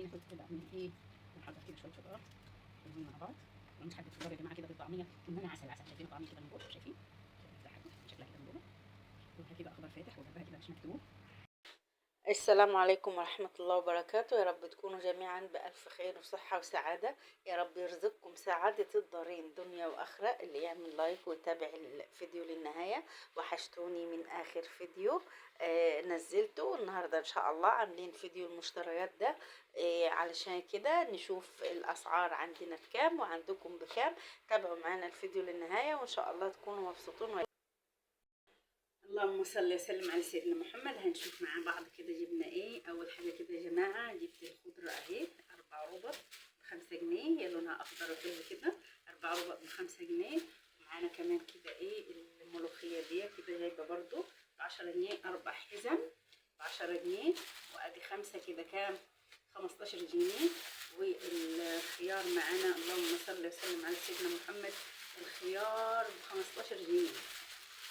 شايفين كنت كده عاملين ايه؟ بنحضر كده شويه خضار كلهم مع بعض. مش حبه خضار يا جماعه كده بالطعميه ومنها عسل عسل. شايفين الطعميه كده من جوه؟ شايفين ده حاجه شكلها كده من جوه لونها كده اخضر فاتح وجنبها كده مش مكتوب. السلام عليكم ورحمة الله وبركاته. يا رب تكونوا جميعا بألف خير وصحة وسعادة. يا رب يرزقكم سعادة الدارين دنيا وآخرة. اللي يعمل لايك ويتابع الفيديو للنهاية. وحشتوني من آخر فيديو نزلته. النهاردة إن شاء الله عاملين فيديو المشتريات ده علشان كده نشوف الأسعار عندنا بكام وعندكم بكام. تابعوا معنا الفيديو للنهاية وإن شاء الله تكونوا مبسوطون. اللهم صل وسلم على سيدنا محمد. هنشوف مع بعض كده جبنا ايه. اول حاجه كده يا جماعه جبت الخضره اهي 4 ربط ب5 جنيه، هي لونها اخضر وحلو كده. 4 ربط ب5 جنيه. معانا كمان كده ايه الملوخيه دي كده جايبه برضو ب10 جنيه. 4 حزم ب10 جنيه. وادي 5 كده كام؟ 15 جنيه. والخيار معانا اللهم صل وسلم على سيدنا محمد. الخيار ب15 جنيه.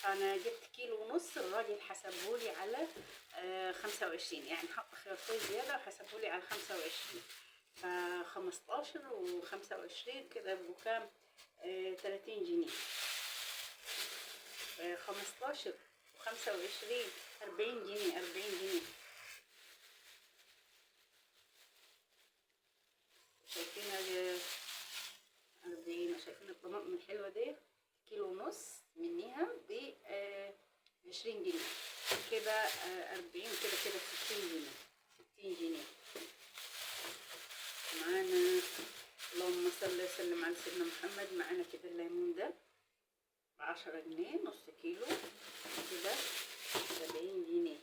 انا جبت كيلو ونص. الراجل حسبهولي على 25، يعني حط خيارتين زياده وحسبهولي على 25. ف15 و25 كده بكام؟ 30 جنيه. 15 و25 40 جنيه. 40 جنيه. شايفين 40. شايفين الطماطم الحلوه دي كيلو ونص منيها ب 20 جنيه كده. 40 كده 60 جنيه. 60 جنيه. معانا اللهم صل وسلم على سيدنا محمد. معانا كده الليمون ده ب10 جنيه نص كيلو كده 70 جنيه.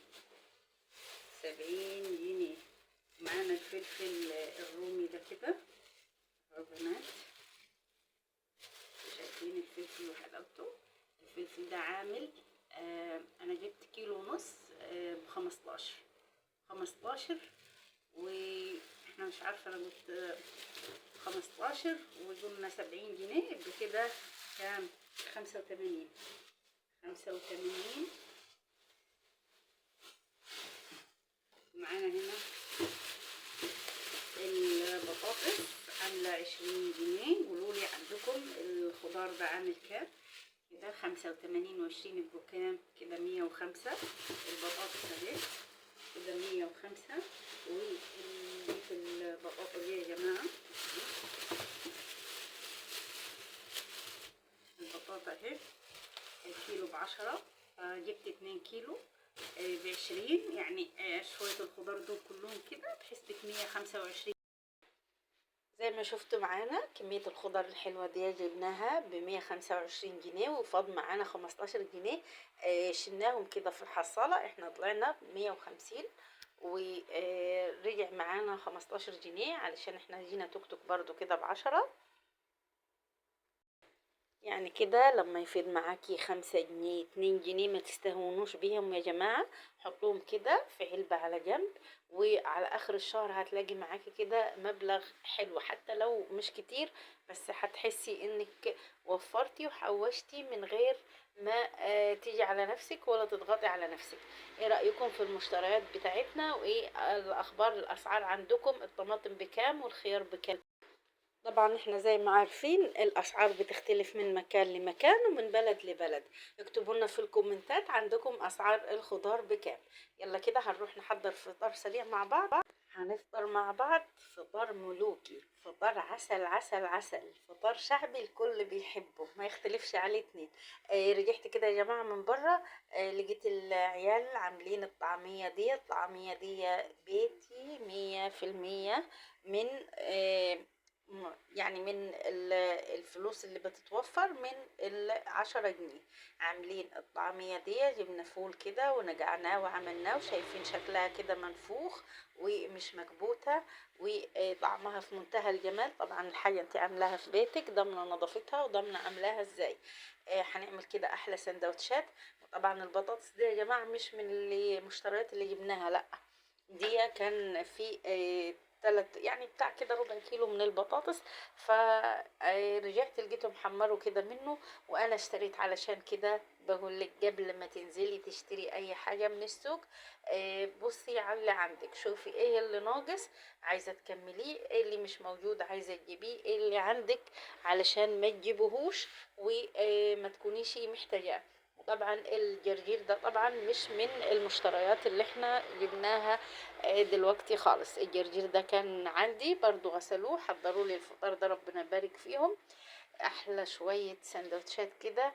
70 جنيه. معانا الفلفل الرومي ده كده بنات. شايفين الفلفل وحلاوته. الفلفل ده عامل انا جبت كيلو ونص ب15. 15 واحنا مش عارفه انا قلت 15 وقلنا 70 جنيه بكده كام؟ 85. 85. معانا هنا البطاطس عامله 20 جنيه. قولولي عندكم الخضار ده عامل كام؟ كده 85 و20 يبقوا كام؟ كده 105. البطاطس اهي كده 105. ونضيف البطاطا دي يا جماعه. البطاطا اهي الكيلو ب10. جبت 2 كيلو ب20، يعني شويه الخضار دول كلهم كده بحسبة 125. زي ما شفتوا معانا كمية الخضر الحلوة دي جبناها ب125 جنيه وفاض معانا 15 جنيه. شلناهم كده في الحصالة. احنا طلعنا ب150 ورجع معانا 15 جنيه علشان احنا جينا توك توك برضو كده ب10. يعني كده لما يفيد معاكي 5 جنيه 2 جنيه ما تستهونوش بيهم يا جماعة. حطوهم كده في علبة على جنب وعلى اخر الشهر هتلاقي معاكي كده مبلغ حلو حتى لو مش كتير، بس هتحسي انك وفرتي وحوشتي من غير ما تيجي على نفسك ولا تضغطي على نفسك. ايه رأيكم في المشتريات بتاعتنا وايه الاخبار؟ الاسعار عندكم الطماطم بكام والخيار بكام؟ طبعا احنا زي ما عارفين الاسعار بتختلف من مكان لمكان ومن بلد لبلد. اكتبوا لنا في الكومنتات عندكم اسعار الخضار بكام. يلا كده هنروح نحضر فطار سريع مع بعض. هنفطر مع بعض فطار ملوكي، فطار عسل عسل عسل، فطار شعبي الكل بيحبه ما يختلفش عليه اتنين. رجعت كده يا جماعة من بره. لقيت العيال عاملين الطعمية دي. الطعمية دي بيتي 100%. من يعني من الفلوس اللي بتتوفر من 10 جنيه. عاملين الطعمية دي جبنا فول كده ونقعناه وعملناه وشايفين شكلها كده منفوخ ومش مكبوتة وطعمها في منتهى الجمال. طبعا الحاجة انت عاملاها في بيتك ضامنة نظافتها وضامنة عاملاها ازاي. هنعمل كده احلى سندوتشات. طبعا البطاطس دي يا جماعة مش من المشتريات اللي جبناها، لا دي كان في يعني بتاع كده ربع كيلو من البطاطس. فرجعت لقيتهم حمروا كده منه، وانا اشتريت علشان كده بقول لك قبل ما تنزلي تشتري اي حاجه من السوق بصي على اللي عندك، شوفي ايه اللي ناقص عايزه تكمليه، ايه اللي مش موجود عايزه تجيبيه، ايه اللي عندك علشان ما تجيبوهوش وما تكونيش محتاجاه. طبعا الجرجير ده طبعا مش من المشتريات اللي احنا جبناها دلوقتي خالص. الجرجير ده كان عندي برضو غسلوه حضروا لي الفطار ده، ربنا يبارك فيهم. احلى شوية سندوتشات كده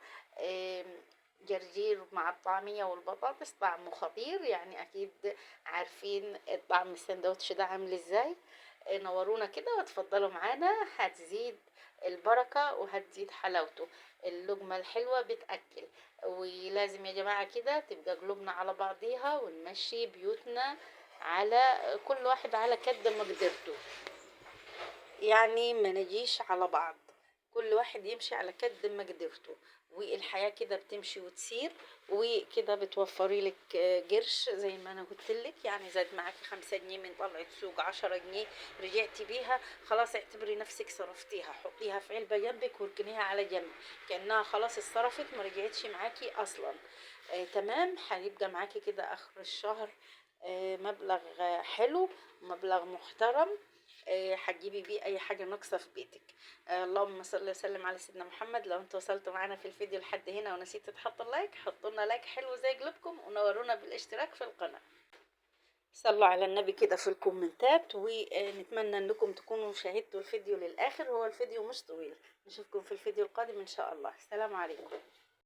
جرجير مع الطعمية والبطاطس طعمه خطير، يعني اكيد عارفين طعم السندوتش ده عامل ازاي. نورونا كده وتفضلوا معانا، هتزيد البركة وهتزيد حلاوته. اللقمة الحلوة بتأكل، ولازم يا جماعة كده تبقى قلوبنا على بعضيها ونمشي بيوتنا على كل واحد على قد مقدرته، يعني ما نجيش على بعض، كل واحد يمشي على قد مقدرته، والحياة كده بتمشي وتسير، وكده بتوفري لك قرش زي ما انا قلت لك. يعني زاد معاكي 5 جنيه من طلعة سوق 10 جنيه رجعتي بيها، خلاص اعتبري نفسك صرفتيها، حطيها في علبة جنبك واركنيها على جنب كأنها خلاص اتصرفت ما رجعتش معاكي اصلا. تمام. هيبقى معاكي كده اخر الشهر مبلغ حلو، مبلغ محترم هتجيبي بيه اي حاجه ناقصه في بيتك. اللهم صل وسلم على سيدنا محمد. لو انتوا وصلتوا معانا في الفيديو لحد هنا ونسيتوا تحطوا اللايك، حطوا لنا لايك حلو زي قلوبكم، ونورونا بالاشتراك في القناه. صلوا على النبي كده في الكومنتات، ونتمنى انكم تكونوا شاهدتوا الفيديو للاخر، هو الفيديو مش طويل. نشوفكم في الفيديو القادم ان شاء الله. السلام عليكم.